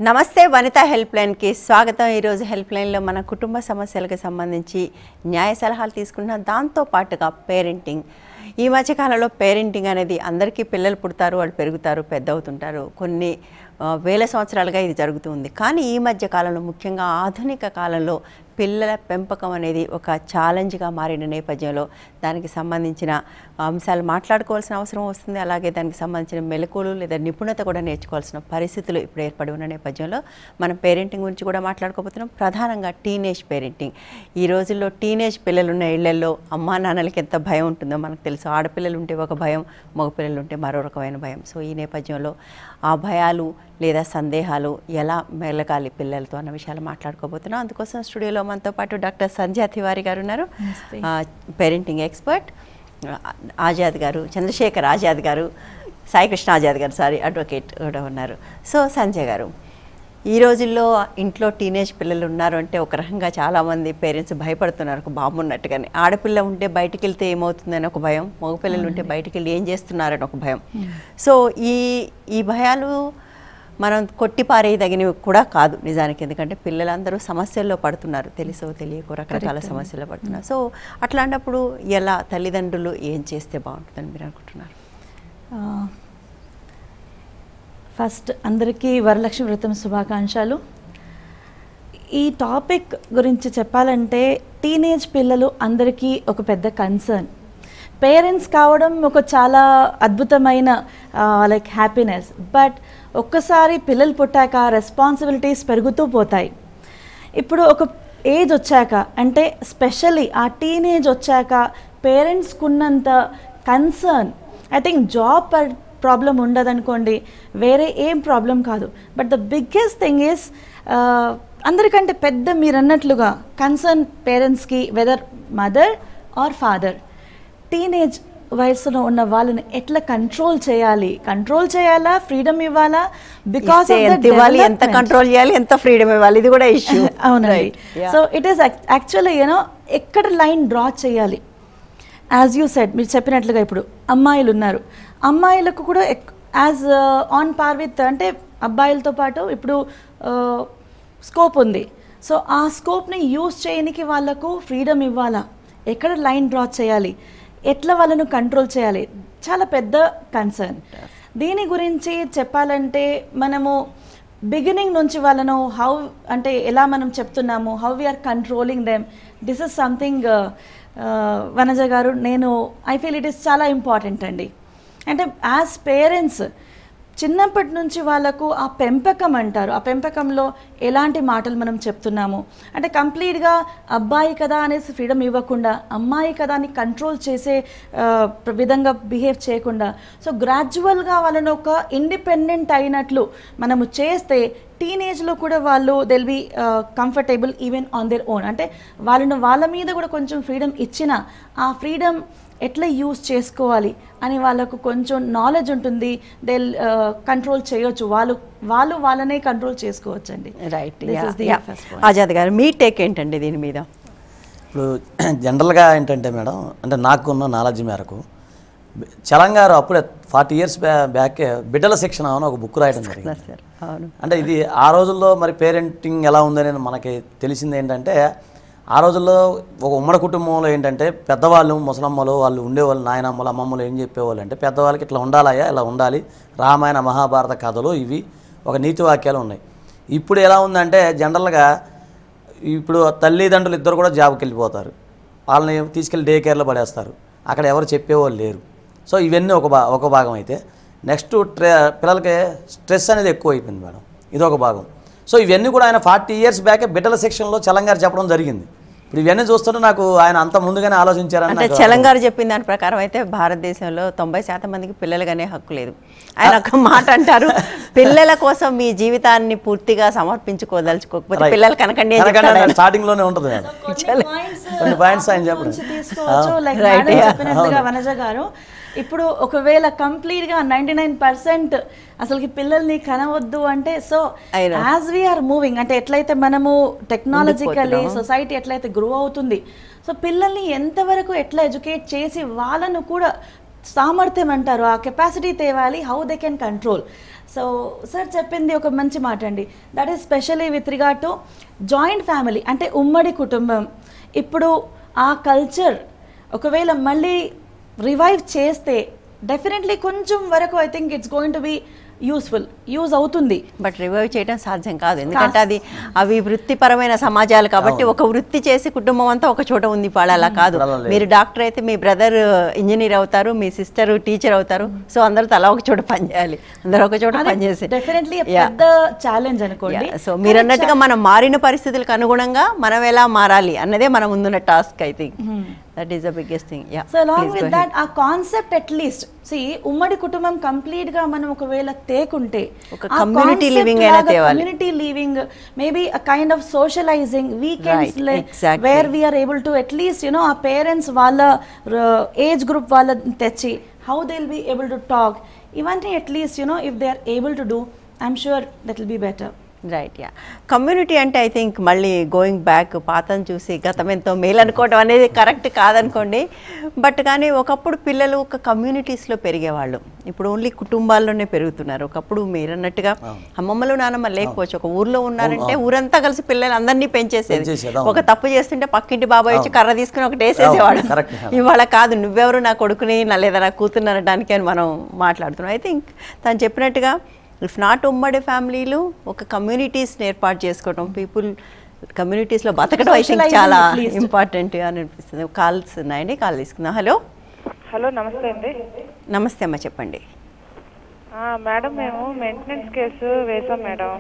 నమస్తే వనితా హెల్ప్ లైన్కి స్వాగతం. ఈరోజు హెల్ప్ లైన్లో మన కుటుంబ సమస్యలకు సంబంధించి న్యాయ సలహాలు తీసుకుంటున్నాం. దాంతో పాటుగా పేరెంటింగ్. ఈ మధ్యకాలంలో పేరెంటింగ్ అనేది అందరికీ పిల్లలు పుడతారు, వాళ్ళు పెరుగుతారు, పెద్ద అవుతుంటారు. కొన్ని వేల సంవత్సరాలుగా ఇది జరుగుతుంది. కానీ ఈ మధ్య కాలంలో ముఖ్యంగా ఆధునిక కాలంలో పిల్లల పెంపకం అనేది ఒక ఛాలెంజ్గా మారిన నేపథ్యంలో దానికి సంబంధించిన అంశాలు మాట్లాడుకోవాల్సిన అవసరం వస్తుంది. అలాగే దానికి సంబంధించిన మెలకువలు లేదా నిపుణత కూడా నేర్చుకోవాల్సిన పరిస్థితులు ఇప్పుడు ఏర్పడి ఉన్న నేపథ్యంలో మనం పేరెంటింగ్ గురించి కూడా మాట్లాడుకోబోతున్నాం. ప్రధానంగా టీనేజ్ పేరెంటింగ్. ఈ రోజుల్లో టీనేజ్ పిల్లలు ఉన్న ఇళ్లలో అమ్మా నాన్నలకి ఎంత భయం ఉంటుందో మనకు తెలుసు. ఆడపిల్లలు ఉంటే ఒక భయం, మగపిల్లలు ఉంటే మరో రకమైన భయం. సో ఈ నేపథ్యంలో ఆ భయాలు లేదా సందేహాలు ఎలా మెలగాలి పిల్లలతో అన్న విషయాలు మాట్లాడుకోబోతున్నాం. అందుకోసం స్టూడియోలో మనతో పాటు డాక్టర్ సంధ్యా తివారీ గారు ఉన్నారు, పేరెంటింగ్ ఎక్స్పర్ట్. ఆజాద్ గారు, చంద్రశేఖర్ ఆజాద్ గారు, సాయికృష్ణ ఆజాద్ గారు అడ్వకేట్ కూడా ఉన్నారు. సో సంజయ్ గారు, ఈ రోజుల్లో ఇంట్లో టీనేజ్ పిల్లలు ఉన్నారు అంటే ఒక రకంగా చాలామంది పేరెంట్స్ భయపడుతున్నారు. ఒక బాంబు ఉన్నట్టుగానే. ఆడపిల్ల ఉంటే బయటికి వెళ్తే ఏమవుతుందని ఒక భయం, మగపిల్లలు ఉంటే బయటికి వెళ్ళి ఏం చేస్తున్నారని ఒక భయం. సో ఈ భయాలు మనం కొట్టిపారేయదగినవి కూడా కాదు నిజానికి. ఎందుకంటే పిల్లలందరూ సమస్యల్లో పడుతున్నారు, తెలుసో తెలియకో రకరకాల సమస్యల్లో పడుతున్నారు. సో అట్లాంటప్పుడు ఎలా తల్లిదండ్రులు ఏం చేస్తే బాగుంటుందని మీరు అనుకుంటున్నారు? ఫస్ట్ అందరికీ వరలక్ష్మి వ్రతం శుభాకాంక్షలు. ఈ టాపిక్ గురించి చెప్పాలంటే టీనేజ్ పిల్లలు అందరికీ ఒక పెద్ద కన్సర్న్. పేరెంట్స్ కావడం ఒక చాలా అద్భుతమైన లైక్ హ్యాపీనెస్. బట్ ఒక్కసారి పిల్లలు పుట్టాక రెస్పాన్సిబిలిటీస్ పెరుగుతూ పోతాయి. ఇప్పుడు ఒక ఏజ్ వచ్చాక అంటే స్పెషల్లీ ఆ టీనేజ్ వచ్చాక పేరెంట్స్కి ఉన్నంత concern I think job problem ఉండదనుకోండి, వేరే ఏం ప్రాబ్లం కాదు. But the biggest thing is అందరికంటే పెద్ద మీరు అన్నట్లుగా కన్సర్న్ పేరెంట్స్కి, whether mother or father, teenage వయసులో ఉన్న వాళ్ళని ఎట్లా కంట్రోల్ చేయాలా, ఫ్రీడమ్ ఇవ్వాలా, బికాస్ ఎంత కంట్రోల్ చేయాలి, ఎంత ఫ్రీడమ్ ఇవ్వాలి, ఇది కూడా ఇష్యూ. అవునండి. సో ఇట్ ఈస్ యాక్చువల్లీ ఎక్కడ లైన్ డ్రా చేయాలి. యాజ్ యూ సెడ్, మీరు చెప్పినట్లుగా ఇప్పుడు అమ్మాయిలు ఉన్నారు, అమ్మాయిలకు కూడా యాజ్ ఆన్ పార్ విత్ అంటే అబ్బాయిలతో పాటు ఇప్పుడు స్కోప్ ఉంది. సో ఆ స్కోప్ని యూజ్ చేయడానికి వాళ్ళకు ఫ్రీడమ్ ఇవ్వాలా, ఎక్కడ లైన్ డ్రా చేయాలి, ఎట్లా వాళ్ళను కంట్రోల్ చేయాలి, చాలా పెద్ద కన్సర్న్. దీని గురించి చెప్పాలంటే మనము బిగినింగ్ నుంచి వాళ్ళను హౌ అంటే ఎలా మనం చెప్తున్నాము, how we're controlling them, this is something Vanaja garu I feel it is చాలా ఇంపార్టెంట్ అండి. అంటే యాజ్ పేరెంట్స్ చిన్నప్పటి నుంచి వాళ్ళకు ఆ పెంపకం అంటారు, ఆ పెంపకంలో ఎలాంటి మాటలు మనం చెప్తున్నాము అంటే కంప్లీట్గా అబ్బాయి కదా అనేసి ఫ్రీడమ్ ఇవ్వకుండా, అమ్మాయి కదా అని కంట్రోల్ చేసే విధంగా బిహేవ్ చేయకుండా, సో గ్రాడ్యువల్గా వాళ్ళని ఒక ఇండిపెండెంట్ అయినట్లు మనము చేస్తే టీనేజ్లో కూడా వాళ్ళు will be comfortable even on their own. అంటే వాళ్ళ మీద కూడా కొంచెం ఫ్రీడమ్ ఇచ్చిన ఆ ఫ్రీడమ్ ఎట్లా యూజ్ చేసుకోవాలి అని వాళ్ళకు కొంచెం నాలెడ్జ్ ఉంటుంది. దే కంట్రోల్ చేయొచ్చు, వాళ్ళనే కంట్రోల్ చేసుకోవచ్చు అండి. రైట్. ఆజాద్ గారు, మీ టేక్ ఏంటండి దీని మీద? ఇప్పుడు జనరల్గా ఏంటంటే మేడం, అంటే నాకున్న నాలెడ్జ్ మేరకు చలంగారు అప్పుడే 40 years బ్యాకే బిడ్డల శిక్షణ అని ఒక బుక్ రాయడం జరిగింది. అంటే ఇది ఆ రోజుల్లో మరి పేరెంటింగ్ ఎలా ఉందని మనకి తెలిసింది ఏంటంటే, ఆ రోజుల్లో ఒక ఉమ్మడి కుటుంబంలో ఏంటంటే పెద్దవాళ్ళు, ముసలమ్మలు వాళ్ళు ఉండేవాళ్ళు, నాయనమ్మలు అమ్మమ్మలు ఏం చెప్పేవాళ్ళు అంటే, పెద్దవాళ్ళకి ఇట్లా ఉండాలయ్యా, ఇలా ఉండాలి, రామాయణ మహాభారత కథలు ఇవి ఒక నీతి వాక్యాలు ఉన్నాయి. ఇప్పుడు ఎలా ఉందంటే జనరల్గా ఇప్పుడు తల్లిదండ్రులు ఇద్దరు కూడా జాబ్కి వెళ్ళిపోతారు, వాళ్ళని తీసుకెళ్ళి డే కేర్లో పడేస్తారు, అక్కడ ఎవరు చెప్పేవాళ్ళు లేరు. సో ఇవన్నీ ఒక భాగం అయితే, నెక్స్ట్ పిల్లలకి స్ట్రెస్ అనేది ఎక్కువ అయిపోయింది మేడం, ఇదొక భాగం. సో ఇవన్నీ కూడా ఆయన 40 years బ్యాకే బిడ్డల సెక్షన్లో చలంగారు చెప్పడం జరిగింది. ఇప్పుడు ఇవన్నీ చూస్తుంటే నాకు ఆయన అంత ముందుగానే ఆలోచించారని. అంటే చలంగారు చెప్పిన దాని ప్రకారం అయితే భారతదేశంలో 90% మందికి పిల్లలుగానే హక్కు లేదు. ఆయన ఒక మాట అంటారు, పిల్లల కోసం మీ జీవితాన్ని పూర్తిగా సమర్పించుకోదలుచుకోకపోతే పిల్లలు కనకండి స్టార్టింగ్ లోనే ఉంటుంది. కొన్ని పాయింట్స్ ఆయన చెప్పండి. వనజ గారు, ఇప్పుడు ఒకవేళ కంప్లీట్గా 99% అసలుకి పిల్లల్ని కనవద్దు అంటే, సో యాజ్ వీఆర్ మూవింగ్ అంటే ఎట్లయితే మనము టెక్నాలజికల్లీ సొసైటీ ఎట్లయితే గ్రో అవుతుంది, సో పిల్లల్ని ఎంతవరకు ఎట్లా ఎడ్యుకేట్ చేసి వాళ్ళను కూడా సామర్థ్యం అంటారు, ఆ కెపాసిటీ తేవాలి, how they can control. So sir చెప్పింది ఒక మంచి మాట అండి. That is especially with regard to joint family, అంటే ఉమ్మడి కుటుంబం. ఇప్పుడు ఆ కల్చర్ ఒకవేళ మళ్ళీ రివైవ్ చేస్తే డెఫినెట్లీ కొంచెం వరకు I think it's going to be use అవుతుంది. బట్ రివైవ్ చేయడం సాధ్యం కాదు, ఎందుకంటే అవి వృత్తిపరమైన సమాజాలు కాబట్టి ఒక వృత్తి చేసి కుటుంబం అంతా ఒక చోట ఉంది. ఇప్పుడు అలా కాదు. మీరు డాక్టర్ అయితే మీ బ్రదర్ ఇంజనీర్ అవుతారు, మీ సిస్టర్ టీచర్ అవుతారు. సో అందరూ తలా ఒక చోట పనిచేయాలి, అందరూ ఒక చోట పనిచేసి డెఫినెట్లీ పెద్ద ఛాలెంజ్ అనుకోండి. సో మీరు అన్నట్టుగా మనం మారిన పరిస్థితులకు అనుగుణంగా మనం ఎలా మారాలి అన్నదే మన ముందున్న task. I think that is the biggest thing. Yeah, so along with that ఆ కాన్సెప్ట్ at least see ఉమ్మడి కుటుంబం కంప్లీట్ గా మనం ఒకవేళ తేకుంటే ఒక కమ్యూనిటీ లివింగ్ అయినా తేవాలి. Community living maybe a kind of socializing weekends where we are able to at least you know our parents వాళ్ళ ఏజ్ గ్రూప్ వాళ్ళ తెచ్చి how they'll be able to talk ఇవన్నీ at least you know if they are able to do I'm sure that will be better. Right. Yeah, community అంటే I think మళ్ళీ going back పాతను చూసి గతం ఎంతో మేలు అనుకోవడం అనేది కరెక్ట్ కాదనుకోండి. బట్ కానీ ఒకప్పుడు పిల్లలు ఒక కమ్యూనిటీస్లో పెరిగేవాళ్ళు, ఇప్పుడు ఓన్లీ కుటుంబాల్లోనే పెరుగుతున్నారు. ఒకప్పుడు మీరు అన్నట్టుగా అమ్మమ్మలు నాన్నమ్మ లేకపోవచ్చు, ఒక ఊర్లో ఉన్నారంటే ఊరంతా కలిసి పిల్లలు అందరినీ పెంచేసేది. ఒక తప్పు చేస్తుంటే పక్కింటి బాబాయ్ వచ్చి కర్ర తీసుకుని ఒకటి వేసేసేవాడు. ఇవాళ కాదు, నువ్వెవరు నా కొడుకుని లేదా నా కూతురు అనడానికి అని మనం మాట్లాడుతున్నాం. ఐ థింక్ తను చెప్పినట్టుగా ఇఫ్ నాట్ ఉమ్మడి ఫ్యామిలీలు ఒక కమ్యూనిటీస్ని ఏర్పాటు చేసుకోవడం, పీపుల్ కమ్యూనిటీస్లో బతకడం ఐ థింక్ చాలా ఇంపార్టెంట్ అని అనిపిస్తుంది. కాల్స్ ఉన్నాయండి, కాల్ తీసుకుందాం. హలో. హలో, నమస్తే అండి. నమస్తే అమ్మా, చెప్పండి. మేడం మేము మెయింటెనెన్స్ కేసు వేసాం మేడం.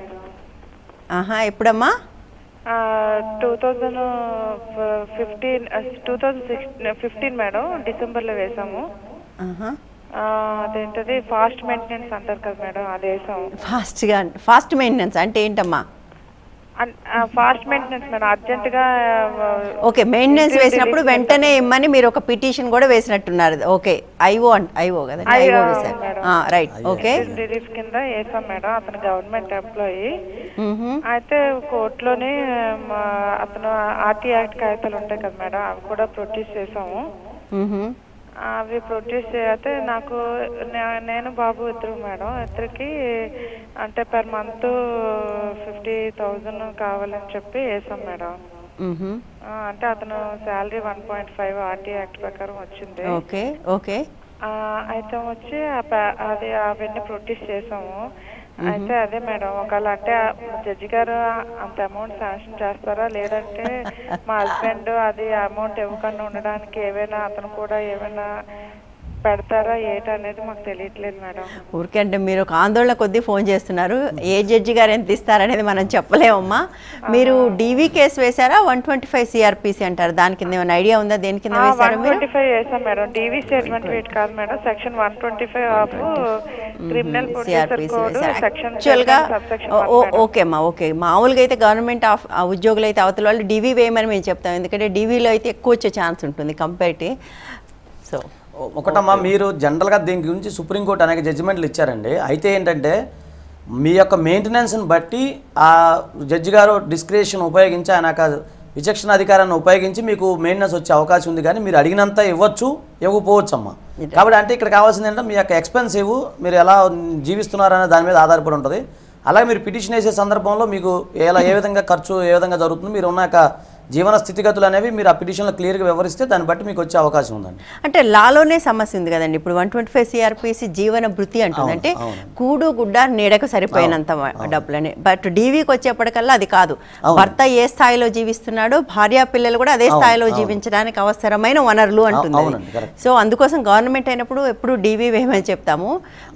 ఎప్పుడమ్మా? 2015 మేడం, డిసెంబర్లో వేసాము. అదేంటది ఫాస్ట్ మెయింటెనెన్స్ అంటారు కదా మేడం, అది వేసాము. ఫాస్ట్ మెయింటెనెన్స్ అంటే ఏంటమ్మా? ఫాస్ట్ మెయింటెనెన్స్ మేడం, అర్జెంటుగా. ఓకే, మెయింటెనెన్స్ వేసినప్పుడు వెంటనే ఇమ్మని మీరు ఒక పిటిషన్ కూడా వేసినట్టున్నారు. ఓకే, ఐఓ కదా, ఐఓ వేసారు. Right, okay. రిలీఫ్ కింద వేసాం మేడం. అతను గవర్నమెంట్ ఎంప్లాయీ. అయితే కోర్టులోనే అతను ఆర్టీ యాక్ట్ కాగితాలు ఉంటాయి కదా మేడం, అవి కూడా ప్రొడ్యూస్ చేసాము. అవి ప్రొడ్యూస్ చేస్తే నాకు నేను బాబు ఇద్దరు మేడం, ఇద్దరికి అంటే పర్ మంత్ 50,000 కావాలని చెప్పి వేసాం మేడం. అంటే అతను శాలరీ 1.5 ఆర్టీ యాక్ట్ ప్రకారం వచ్చింది. Okay okay. అయితే వచ్చి అది అవన్నీ ప్రొడ్యూస్ చేసాము. అయితే అదే మేడం, ఒకవేళ అంటే జడ్జి గారు అంత అమౌంట్ శాంక్షన్ చేస్తారా, లేదంటే మా హస్బెండ్ అది అమౌంట్ ఇవ్వకుండా ఉండడానికి ఏమైనా అతను కూడా ఏమైనా పెడతారా ఏంటనేది మాకు తెలియట్లేదు మేడం. ఊరికే అంటే మీరు ఒక ఆందోళన కొద్దీ ఫోన్ చేస్తున్నారు. ఏ జడ్జి గారు ఎంత ఇస్తారనేది మనం చెప్పలేమమ్మా. మీరు డీవీ కేసు వేశారా? 125 సిఆర్పిసి అంటారు, దాని కింద ఏమైనా ఐడియా ఉందా? దేని కింద వేశారు? 125 వేసాం మేడం. డీవీ స్టేట్మెంట్ కాదు madam, section 125 of criminal procedure code section. యాక్చువల్గా ఓకే అమ్మా, ఓకే. మామూలుగా అయితే గవర్నమెంట్ ఉద్యోగులు అయితే అవతల వాళ్ళు డీవీ వేయమని మేము చెప్తాం, ఎందుకంటే డీవీలో అయితే ఎక్కువ వచ్చే ఛాన్స్ ఉంటుంది కంపేర్టి. సో ఒకటమ్మా, మీరు జనరల్గా దీని గురించి సుప్రీంకోర్టు అనేక జడ్జిమెంట్లు ఇచ్చారండి. అయితే ఏంటంటే మీ యొక్క మెయింటెనెన్స్ని బట్టి ఆ జడ్జి గారు డిస్క్రిషన్ ఉపయోగించి ఆయన విచక్షణ అధికారాన్ని ఉపయోగించి మీకు మెయింటెనెన్స్ వచ్చే అవకాశం ఉంది, కానీ మీరు అడిగినంత ఇవ్వచ్చు, ఇవ్వకపోవచ్చు అమ్మా. కాబట్టి అంటే ఇక్కడ కావాల్సింది ఏంటంటే మీ యొక్క ఎక్స్పెన్సివ్, మీరు ఎలా జీవిస్తున్నారనే దాని మీద ఆధారపడి ఉంటుంది. అలాగే మీరు పిటిషన్ వేసే సందర్భంలో మీకు ఏ విధంగా ఖర్చు ఏ విధంగా జరుగుతుంది, మీరు ఉన్న యొక్క జీవన స్థితిగతులు అనేవి మీరు ఆ పిటిషన్లో క్లియర్గా వివరిస్తే దాన్ని బట్టి మీకు వచ్చే అవకాశం ఉందండి. అంటే లాలోనే సమస్య ఉంది కదండి. ఇప్పుడు 125 సిఆర్పిసి జీవన భృతి అంటుంది, అంటే కూడు గుడ్డ నీడకు సరిపోయినంత డబ్బులని. బట్ డీవీకి వచ్చేప్పటికల్లా అది కాదు. భర్త ఏ స్థాయిలో జీవిస్తున్నాడో భార్యా పిల్లలు కూడా అదే స్థాయిలో జీవించడానికి అవసరమైన వనరులు అంటుంది. సో అందుకోసం గవర్నమెంట్ అయినప్పుడు ఎప్పుడు డీవీ వేయమని చెప్తాము.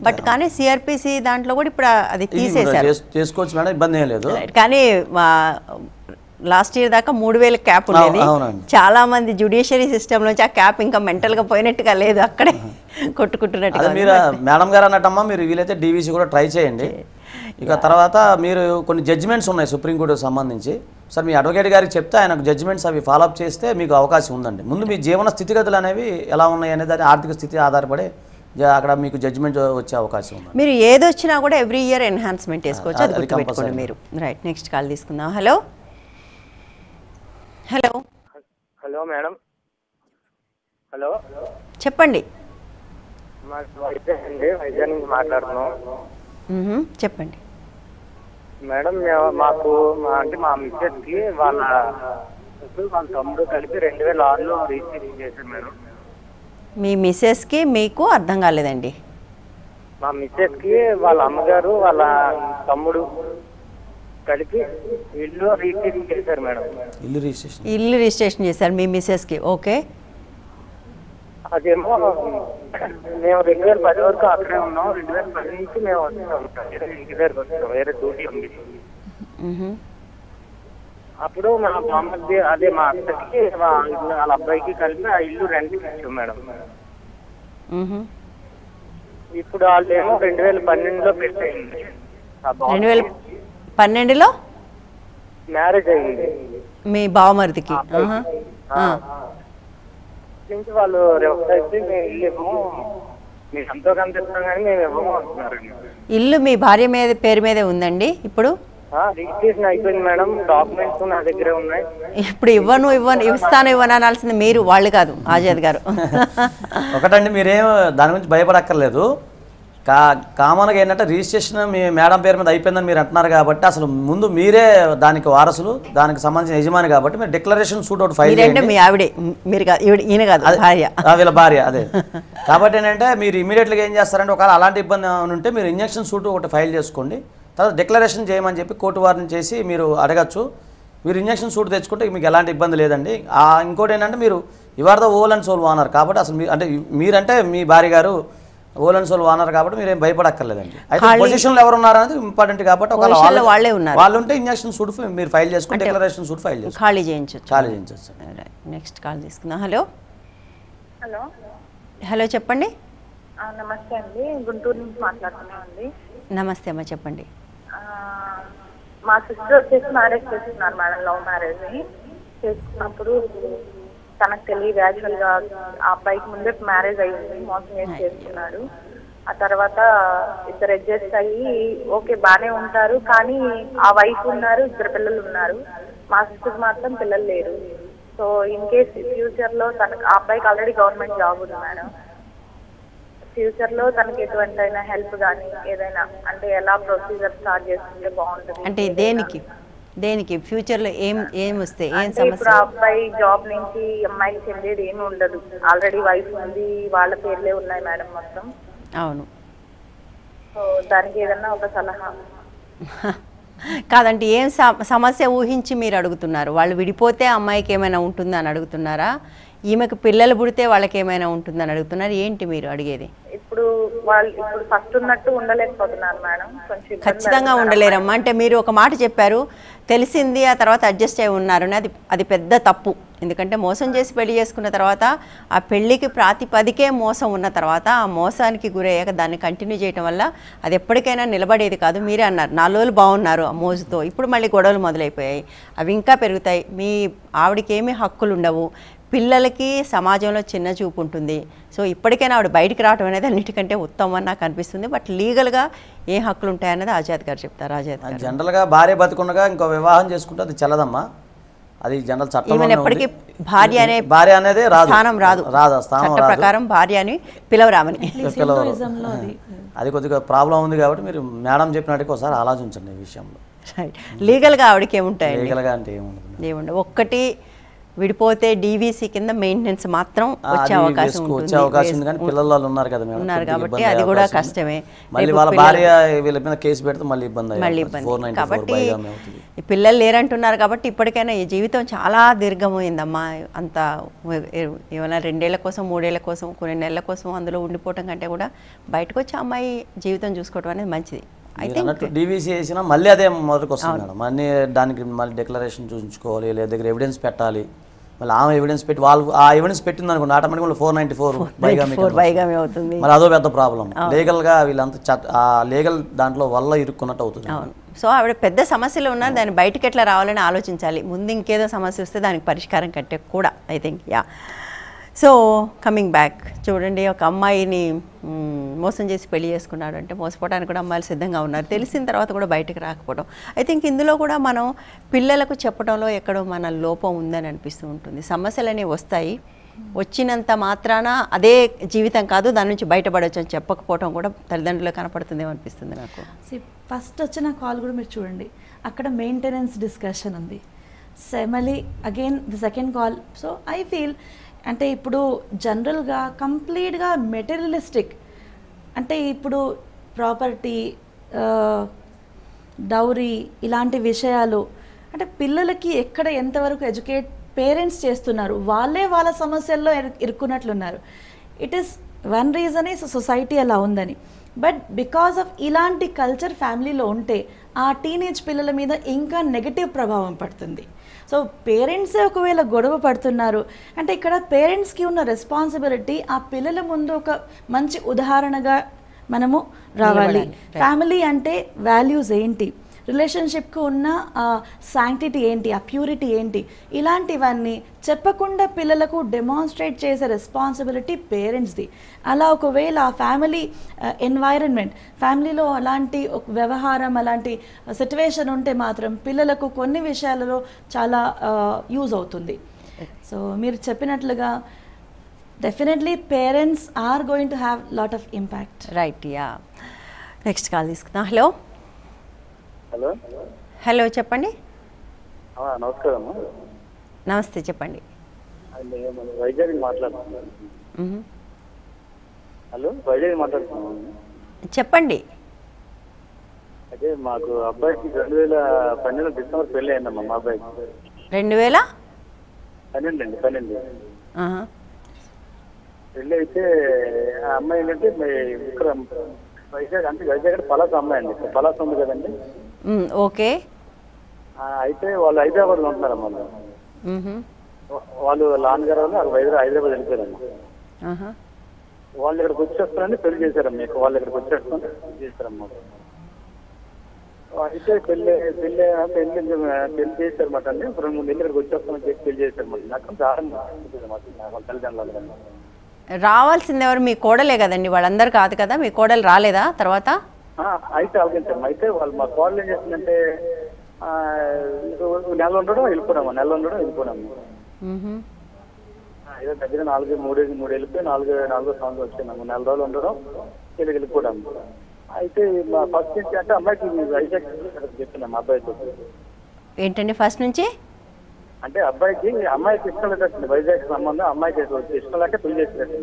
బట్ కానీ సిఆర్పిసి దాంట్లో కూడా ఇప్పుడు అది తీసేశారు. చేసుకోవచ్చు మేడం, ఇబ్బంది ఏం లేదు. కానీ లాస్ట్ ఇయర్ దాకా 3,000 క్యాప్ ఉండేది. చాలా మంది జ్యుడిషియరీ సిస్టమ్ నుంచి ఆ క్యాప్ ఇంకా మెంటల్ గా పోయినట్టుగా లేదు, అక్కడే కొట్టుకుంటున్నట్టుగా. మీరు మేడం గారు అన్నట్టమ్మా, మీరు వీలైతే డీవీసీ కూడా ట్రై చేయండి. ఇక తర్వాత మీరు కొన్ని జడ్జిమెంట్స్ ఉన్నాయి సుప్రీంకోర్టుకు సంబంధించి. సార్ మీ అడ్వకేట్ గారికి చెప్తే ఆయన జడ్జిమెంట్స్ అవి ఫాలోఅప్ చేస్తే మీకు అవకాశం ఉందండి. ముందు మీ జీవన స్థితిగతులు అనేవి ఎలా ఉన్నాయి అనేది ఆర్థిక స్థితి ఆధారపడి అక్కడ మీకు జడ్జిమెంట్ వచ్చే అవకాశం ఉంది. మీరు ఏదొచ్చినా కూడా ఎవ్రీ ఇయర్ ఎన్హాన్స్మెంట్ చేసుకోవచ్చు, అది గుర్తుపెట్టుకోండి మీరు. రైట్, నెక్స్ట్ కాల్ తీసుకుందాం. Hello. Hello. Hello madam. Hello, చెప్పండి. వైజాగ్ అండి, వైజాగ్ నుంచి మాట్లాడుతున్నాం. చెప్పండి మేడం మాకు అంటే మా మిస్సెస్ కి వాళ్ళ తమ్ముడు కలిపి 2006లో రిజిస్ట్రేషన్ చేశారు మేడం. మీ మిస్సెస్కి మీకు అర్థం కాలేదండి. మా మిస్సెస్ కి వాళ్ళ అమ్మగారు వాళ్ళ తమ్ముడు కలిపి ఇల్లు రిజిస్ట్రేషన్ చేశారు మేడం. ఇల్లు రిజిస్ట్రేషన్ చేశారు మీ మిస్సెస్కి. ఓకే. అదేమో మేము 2010 వరకు అక్కడే ఉన్నాం. 2010 నుంచి మేము వస్తున్నాం, ఇంటి దగ్గరకు వస్తున్నాం, వేరే డ్యూటీ ఉంది. అప్పుడు మా బామ్మది అదే మా అత్తకి వాళ్ళ అబ్బాయికి కలిపి ఆ ఇల్లు రెంట్కి ఇచ్చాం మేడం. ఇప్పుడు వాళ్ళు ఏమో 2012లో పెట్టయింది. 2012లో మ్యారేజ్ అయింది మీ బావమరిదికి. నుంచి వాళ్ళు అయితే మేము ఇల్లు ఇవ్వము, మీకు ఎంతో కొంత ఇస్తాం కానీ మేము ఇవ్వము అంటున్నారండి. ఇల్లు మీ భార్య మీద పేరు మీదే ఉందండి ఇప్పుడు? రిజిస్ట్రేషన్ అయిపోయింది మేడం, డాక్యుమెంట్స్ నా దగ్గరే ఉన్నాయి. ఇప్పుడు ఇస్తాను అనాల్సింది మీరు, వాళ్ళు కాదు ఆజాద్ గారు. ఒకటండి, మీరేం దాని గురించి భయపడక్కర్లేదు. కామన్గా ఏంటంటే రిజిస్ట్రేషన్ మీ మేడం పేరు మీద అయిపోయిందని మీరు అంటున్నారు కాబట్టి అసలు ముందు మీరే దానికి వారసులు, దానికి సంబంధించిన యజమాని కాబట్టి మీరు డిక్లరేషన్ సూట్ ఒకటి ఫైల్ చేయండి. మీ ఆవిడే, మీరు కాదు, ఈయన కాదు, భార్య, వీళ్ళ భార్య. అదే కాబట్టి ఏంటంటే మీరు ఇమీడియట్గా ఏం చేస్తారంటే ఒకవేళ అలాంటి ఇబ్బంది ఉంటే మీరు ఇంజక్షన్ సూట్ ఒకటి ఫైల్ చేసుకోండి. తర్వాత డిక్లరేషన్ చేయమని చెప్పి కోర్టు వారిని చేసి మీరు అడగచ్చు. మీరు ఇంజక్షన్ సూట్ తెచ్చుకుంటే మీకు ఎలాంటి ఇబ్బంది లేదండి. ఇంకోటి ఏంటంటే మీరు ఇవాళ ఓల్ అండ్ సోల్ ఓనర్ కాబట్టి అసలు మీరంటే మీ భార్య గారు ఓల్ అండ్ సోల్ ఓనర్ కాబట్టి మీరేం భయపడక్కర్లేదండి. అయితే పొజిషన్లో ఎవరు ఉన్నారనేది ఇంపార్టెంట్ కాబట్టి ఒకవేళ వాళ్ళే ఉన్నారు, వాళ్ళు ఉంటే ఇంజక్షన్ సూట్ మీరు ఫైల్ చేసుకుని డిక్లరేషన్ సూట్ ఫైల్ చేసుకోండి, ఖాళీ చేయించవచ్చు. నెక్స్ట్ కాల్ తీసుకుందాం. హలో హలో హలో చెప్పండి. నమస్తే అండి, గుంటూరు నుంచి మాట్లాడుతున్నాం అండి. నమస్తే అమ్మా, చెప్పండి. మా సిస్టర్ వచ్చేసి మ్యారేజ్ చేస్తున్నారు మేడం, లవ్ మ్యారేజ్ చేసుకున్నప్పుడు తనకు తెలియదు. యాక్చువల్ గా ఆ అబ్బాయికి ముందే మ్యారేజ్ అయ్యింది, మోసం చేసి చేస్తున్నారు. ఆ తర్వాత ఇద్దరు అడ్జస్ట్ అయ్యి ఓకే బానే ఉంటారు, కానీ ఆ వైఫ్ ఉన్నారు, ఇద్దరు పిల్లలు ఉన్నారు. మా సిస్టర్ మాత్రం పిల్లలు లేరు. సో ఇన్ కేస్ ఫ్యూచర్ లో తనకు ఆ అబ్బాయికి ఆల్రెడీ గవర్నమెంట్ జాబ్ ఉంది మేడం. ఫ్యూచర్ లో తనకి ఎటువంటి అయినా హెల్ప్ కానీ ఏదైనా అంటే ఎలా ప్రొసీజర్ స్టార్ట్ చేసుకుంటే బాగుంటుంది అంటే దేనికి ఫ్యూచర్ లో ఏం వస్తే ఏం సమస్య? ఇప్పుడు అబ్బాయి జాబ్ నుంచి అమ్మాయికి చెందేది ఏమి ఉండదు, ఆల్రెడీ వైఫ్ ఉంది, వాళ్ళ పేర్లే ఉన్నాయి మేడం మొత్తం. అవును. సో దానికి ఏదన్నా ఒక సలహా. కాదంటే ఏం సమస్య ఊహించి మీరు అడుగుతున్నారు? వాళ్ళు విడిపోతే అమ్మాయికి ఏమైనా ఉంటుందా అని అడుగుతున్నారా? ఈమెకు పిల్లలు పుడితే వాళ్ళకి ఏమైనా ఉంటుందని అడుగుతున్నారు? ఏంటి మీరు అడిగేది? ఇప్పుడు వాళ్ళు ఫస్ట్ ఉన్నట్టు ఉండలేకపోతున్నారు మేడం, కొంచెం ఖచ్చితంగా ఉండలేరమ్మా. అంటే మీరు ఒక మాట చెప్పారు, తెలిసింది ఆ తర్వాత అడ్జస్ట్ అయి ఉన్నారు అని. అది పెద్ద తప్పు. ఎందుకంటే మోసం చేసి పెళ్లి చేసుకున్న తర్వాత ఆ పెళ్లికి ప్రాతిపదికే మోసం ఉన్న తర్వాత ఆ మోసానికి గురయ్యాక దాన్ని కంటిన్యూ చేయడం వల్ల అది ఎప్పటికైనా నిలబడేది కాదు. మీరే అన్నారు 4 రోజులు బాగున్నారు ఆ మోజుతో, ఇప్పుడు మళ్ళీ గొడవలు మొదలైపోయాయి, అవి ఇంకా పెరుగుతాయి. మీ ఆవిడకి ఏమీ హక్కులు ఉండవు, పిల్లలకి సమాజంలో చిన్న చూపు ఉంటుంది. సో ఇప్పటికైనా ఆవిడ బయటికి రావడం అనేది అన్నిటికంటే ఉత్తమం అని నాకు అనిపిస్తుంది. బట్ లీగల్గా ఏ హక్కులు ఉంటాయన్నది ఆజాద్ గారు చెప్తారు. ఆజాద్ గారు జనరల్గా భార్య బతికుండగా ఇంకో వివాహం చేసుకుంటే అది చెల్లదమ్మా, అది జనరల్ చట్టం. ఎప్పటికీ భార్య అనేది స్థానం రాదు, చట్ట ప్రకారం భార్య అని పిలవరామని. అది కొద్దిగా ప్రాబ్లం ఉంది కాబట్టి మీరు మేడం చెప్పినట్టుగా ఒకసారి ఆలోచించండి ఈ విషయంలో. లీగల్గా ఆవిడకి ఏముంటాయి? లీగల్గా అంటే ఏముండదు. ఒక్కటి విడిపోతే డీవీసీ కింద మెయింటెనెన్స్ మాత్రం వచ్చే అవకాశం ఉంది, కానీ పిల్లలు ఉన్నారు కదా ఉన్నారు కాబట్టి అది కూడా కష్టమే. మళ్ళీ వాళ్ళ భార్య వీళ్ళ మీద కేసు పెడితే మళ్ళీ ఇబ్బంది. కాబట్టి పిల్లలు లేరంటున్నారు కాబట్టి ఇప్పటికైనా ఈ జీవితం చాలా దీర్ఘమైందమ్మా. అంత ఏమైనా 2 ఏళ్ల కోసం 3 ఏళ్ల కోసం కొన్ని నెలల కోసం అందులో ఉండిపోవటం కంటే కూడా బయటకు వచ్చి అమ్మాయి జీవితం చూసుకోవడం అనేది మంచిది. అన్నట్టు డీవీసీ వేసినా మళ్ళీ అదే మొదటికి వస్తుంది మేడం. అన్నీ దానికి మళ్ళీ డిక్లరేషన్ చూపించుకోవాలి, లేదా దగ్గర ఎవిడెన్స్ పెట్టాలి. మళ్ళీ ఆమె ఎవిడెన్స్ పెట్టి వాళ్ళు ఆ ఎవిడెన్స్ పెట్టింది అనుకోండి, ఆటోమేటిక్గా 494 బైగామి అవుతుంది. మళ్ళీ అదో పెద్ద ప్రాబ్లం. లీగల్గా వీళ్ళంతా ఆ లీగల్ దాంట్లో వల్ల ఇరుక్కున్నట్టు అవుతుంది. సో ఆవిడ పెద్ద సమస్యలు ఉన్నా దాన్ని బయటకు ఎట్లా రావాలని ఆలోచించాలి. ముందు ఇంకేదో సమస్య వస్తే దానికి పరిష్కారం కట్టే కూడా I think. So coming back, చూడండి, ఒక అమ్మాయిని మోసం చేసి పెళ్లి చేసుకున్నాడు అంటే మోసపోవడానికి కూడా అమ్మాయిలు సిద్ధంగా ఉన్నారు. తెలిసిన తర్వాత కూడా బయటకు రాకపోవడం. ఐ థింక్ ఇందులో కూడా మనం పిల్లలకు చెప్పడంలో ఎక్కడో మన లోపం ఉందని అనిపిస్తూ ఉంటుంది. సమస్యలు అనేవి వస్తాయి, వచ్చినంత మాత్రాన అదే జీవితం కాదు, దాని నుంచి బయటపడవచ్చు అని చెప్పకపోవడం కూడా తల్లిదండ్రులకు కనపడుతుందేమో అనిపిస్తుంది నాకు. ఫస్ట్ వచ్చిన కాల్ కూడా మీరు చూడండి, అక్కడ మెయింటెనెన్స్ డిస్కషన్ ఉంది. మళ్ళీ again the second call. So I feel అంటే ఇప్పుడు జనరల్గా కంప్లీట్గా మెటీరియలిస్టిక్, అంటే ఇప్పుడు ప్రాపర్టీ, డౌరీ ఇలాంటి విషయాలు, అంటే పిల్లలకి ఎక్కడ ఎంతవరకు ఎడ్యుకేట్ పేరెంట్స్ చేస్తున్నారు, వాళ్ళే వాళ్ళ సమస్యల్లో ఇరుక్కున్నట్లున్నారు. It is one reason is society అలా ఉందని. బట్ బికాస్ ఆఫ్ ఇలాంటి కల్చర్ ఫ్యామిలీలో ఉంటే ఆ టీనేజ్ పిల్లల మీద ఇంకా నెగటివ్ ప్రభావం పడుతుంది. సో పేరెంట్సే ఒకవేళ గొడవ పడుతున్నారు అంటే ఇక్కడ పేరెంట్స్కి ఉన్న రెస్పాన్సిబిలిటీ ఆ పిల్లల ముందు ఒక మంచి ఉదాహరణగా మనము రావాలి. ఫ్యామిలీ అంటే వాల్యూస్ ఏంటి, రిలేషన్షిప్కి ఉన్న శాంక్టిటీ ఏంటి, ఆ ప్యూరిటీ ఏంటి, ఇలాంటివన్నీ చెప్పకుండా పిల్లలకు డెమాన్స్ట్రేట్ చేసే రెస్పాన్సిబిలిటీ పేరెంట్స్ది. అలా ఒకవేళ ఆ ఫ్యామిలీ ఎన్వైరన్మెంట్, ఫ్యామిలీలో అలాంటి ఒక వ్యవహారం, అలాంటి సిట్యువేషన్ ఉంటే మాత్రం పిల్లలకు కొన్ని విషయాలలో చాలా యూజ్ అవుతుంది. సో మీరు చెప్పినట్లుగా definitely parents are going to have lot of impact. Right, yeah. Next call తీసుకుందాం. హలో హలో హలో చెప్పండి. నమస్కారం. నమస్తే, చెప్పండి. వైజాగ్ మాట్లాడుతున్నాను. హలో, వైజాగ్ మాట్లాడుతున్నాను. చెప్పండి. అదే మాకు అబ్బాయికి 2012 డిసెంబర్ పెళ్ళి అయిందమ్మా. మా అబ్బాయికి 2012 పెళ్ళి అయితే ఆ అమ్మాయి ఏంటంటే ఇక్కడ వైజాగ్, అంటే వైజాగ్ పలాస అమ్మాయి అండి. పలాస ఉంది కదండి. ఓకే. అయితే వాళ్ళు హైదరాబాద్ లో ఉంటున్నారమ్మా. వాళ్ళు నాన్నగారు హైదరాబాద్ వెళ్ళిపోయారమ్మా. వాళ్ళు ఇక్కడికి వచ్చేస్తారని పెళ్లి చేశారమ్మా. మీకు వాళ్ళు ఇక్కడికి వచ్చేస్తారని చేశారమ్మా. అయితే పెళ్లి చేశారన్నమాట అండి. 2-3 నెలలు ఇక్కడికి వచ్చేస్తామని చెప్పి పెళ్లి చేశారన్నమాట. నాకు వాళ్ళ తల్లిదండ్రులు రావాల్సింది ఎవరు? మీ కోడలే కదండి, వాళ్ళందరూ కాదు కదా. మీ కోడలు రాలేదా తర్వాత? అయితే అవగించమ్మా. అయితే వాళ్ళు మా కోడలు ఏం చేస్తుందంటే నెల ఉండడం వెళ్ళిపోయాము. ఏదో దగ్గర 3 వెళ్ళిపోయి 4వ సంవత్సరం వచ్చినాము. 4 రోజులు ఉండడం వెళ్ళిపోయాము. అయితే మా ఫస్ట్ నుంచి అంటే అమ్మాయికి వైజాగ్ చెప్తున్నాము. అబ్బాయితో ఏంటండి ఫస్ట్ నుంచి అంటే అమ్మాయికి ఇష్టం లేదండి. వైజాగ్ సంబంధం అమ్మాయికి ఇష్టం లేక పెళ్లి చేసినట్టు.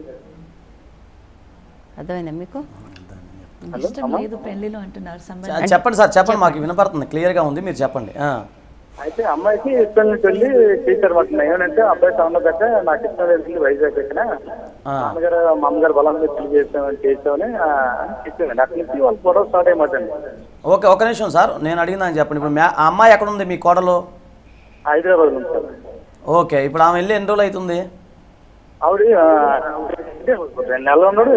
అర్థమైందా మీకు? ఇష్టం లేదు పెళ్లిలో అంటున్నారు. చెప్పండి సార్, చెప్పండి, మాకు వినపడుతుంది, క్లియర్గా ఉంది, మీరు చెప్పండి. అయితే అమ్మాయికి ఇష్టం పెళ్లి చేశారు మాట. ఏమంటే అబ్బాయి సంబంధం కంటే నాకు ఇష్టం లేదు వైజాగ్ ఎక్కడ, నాన్నగారు మా అమ్మగారు బలంగా పెళ్లి చేసామని చెప్పానండి. అక్కడి నుంచి వాళ్ళు గొడవ స్టార్ట్ అయ్యమాటండి. ఓకే, ఒక నిమిషం సార్, నేను అడిగిందని చెప్పండి. ఇప్పుడు ఆ అమ్మాయి ఎక్కడ ఉంది మీ కోడలు? హైదరాబాద్ ఉంది సార్. ఓకే, ఇప్పుడు ఆమె వెళ్ళి ఎన్ని రోజులు అవుతుంది? ఆవిడ 2 నెలలు ఉన్నాడు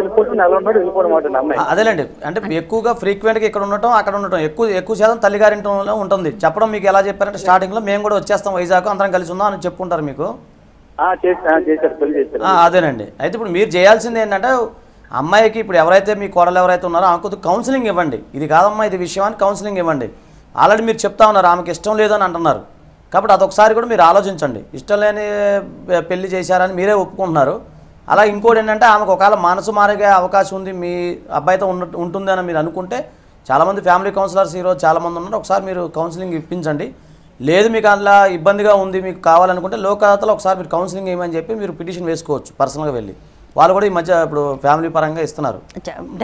వెళ్ళిపోవడం మాట అమ్మాయి. అదేలేండి, అంటే ఎక్కువగా ఫ్రీక్వెంట్గా ఇక్కడ ఉండటం అక్కడ ఉండటం ఎక్కువ శాతం తల్లిగారింట్లో ఉంటుంది. చెప్పడం మీకు ఎలా చెప్పారంటే స్టార్టింగ్లో మేము కూడా వచ్చేస్తాం వైజాగ్, అందరం కలిసి ఉందాం అని చెప్పుకుంటారు మీకు. చేశారు పెళ్లి చేశారు. అదేనండి. అయితే ఇప్పుడు మీరు చేయాల్సింది ఏంటంటే అమ్మాయికి ఇప్పుడు ఎవరైతే మీ కోడలు ఎవరైతే ఉన్నారో ఆమె కొద్దిగా కౌన్సిలింగ్ ఇవ్వండి. ఇది కాదమ్మా ఇది విషయం అని కౌన్సిలింగ్ ఇవ్వండి. ఆల్రెడీ మీరు చెప్తా ఉన్నారు ఆమెకి ఇష్టం లేదు అని అంటున్నారు కాబట్టి అదొకసారి కూడా మీరు ఆలోచించండి. ఇష్టం లేని పెళ్లి చేశారని మీరే ఒప్పుకుంటున్నారు. అలా ఇంకోటి ఏంటంటే ఆమెకు ఒకవేళ మనసు మారే అవకాశం ఉంది మీ అబ్బాయితో ఉంటుంది అని మీరు అనుకుంటే చాలామంది ఫ్యామిలీ కౌన్సిలర్స్ ఈరోజు చాలామంది ఉన్నారు. ఒకసారి మీరు కౌన్సిలింగ్ ఇప్పించండి. లేదు మీకు అలా ఇబ్బందిగా ఉంది మీకు కావాలనుకుంటే లోకాతలో ఒకసారి మీరు కౌన్సిలింగ్ ఇవ్వమని చెప్పి మీరు పిటిషన్ వేసుకోవచ్చు పర్సనల్గా వెళ్ళి. వాళ్ళు కూడా ఈ మధ్య ఇప్పుడు ఫ్యామిలీ పరంగా ఇస్తున్నారు,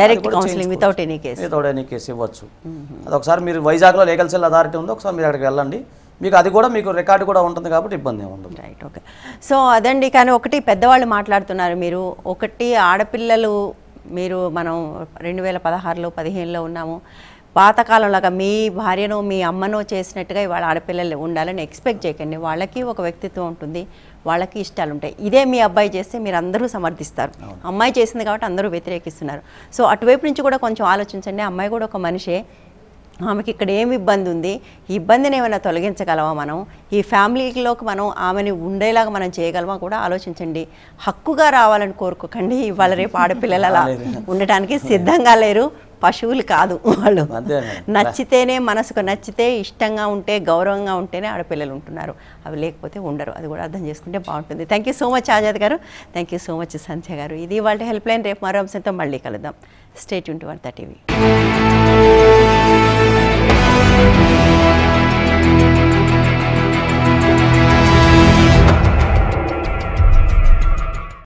direct counselling without any case ఇవ్వచ్చు. అదొకసారి మీరు వైజాగ్లో లీగల్ సెల్ అథారిటీ ఉందో ఒకసారి మీరు అక్కడికి వెళ్ళండి. మీకు అది కూడా మీకు రికార్డు కూడా ఉంటుంది కాబట్టి ఇబ్బంది ఏమి ఉండదు. Right, okay. సో అదండి. కానీ ఒకటి పెద్దవాళ్ళు మాట్లాడుతున్నారు, మీరు ఒకటి ఆడపిల్లలు, మీరు మనం 2016లో 15లో ఉన్నాము. పాతకాలంలాగా మీ భార్యను మీ అమ్మనో చేసినట్టుగా ఇవాళ ఆడపిల్లలు ఉండాలని ఎక్స్పెక్ట్ చేయకండి. వాళ్ళకి ఒక వ్యక్తిత్వం ఉంటుంది, వాళ్ళకి ఇష్టాలు ఉంటాయి. ఇదే మీ అబ్బాయి చేస్తే మీరు అందరూ సమర్థిస్తారు. అమ్మాయి చేసింది కాబట్టి అందరూ వ్యతిరేకిస్తున్నారు. సో అటువైపు నుంచి కూడా కొంచెం ఆలోచించండి. అమ్మాయి కూడా ఒక మనిషే, ఆమెకి ఇక్కడ ఏమి ఇబ్బంది ఉంది, ఈ ఇబ్బందిని ఏమైనా తొలగించగలమా మనం, ఈ ఫ్యామిలీలోకి మనం ఆమెని ఉండేలాగా మనం చేయగలమా కూడా ఆలోచించండి. హక్కుగా రావాలని కోరుకోకండి. ఇవాళ రేపు ఆడపిల్లలు అలా ఉండటానికి సిద్ధంగా లేరు, పశువులు కాదు వాళ్ళు. నచ్చితేనే, మనసుకు నచ్చితే, ఇష్టంగా ఉంటే, గౌరవంగా ఉంటేనే ఆడపిల్లలు ఉంటున్నారు. అవి లేకపోతే ఉండరు. అది కూడా అర్థం చేసుకుంటే బాగుంటుంది. Thank you so much Azad గారు, థ్యాంక్ యూ సో మచ్ సంధ్య గారు. ఇది వాళ్ళ హెల్ప్ లైన్. రేపు మరో అంశంతో మళ్ళీ కలుద్దాం. Stay tune to 130 TV.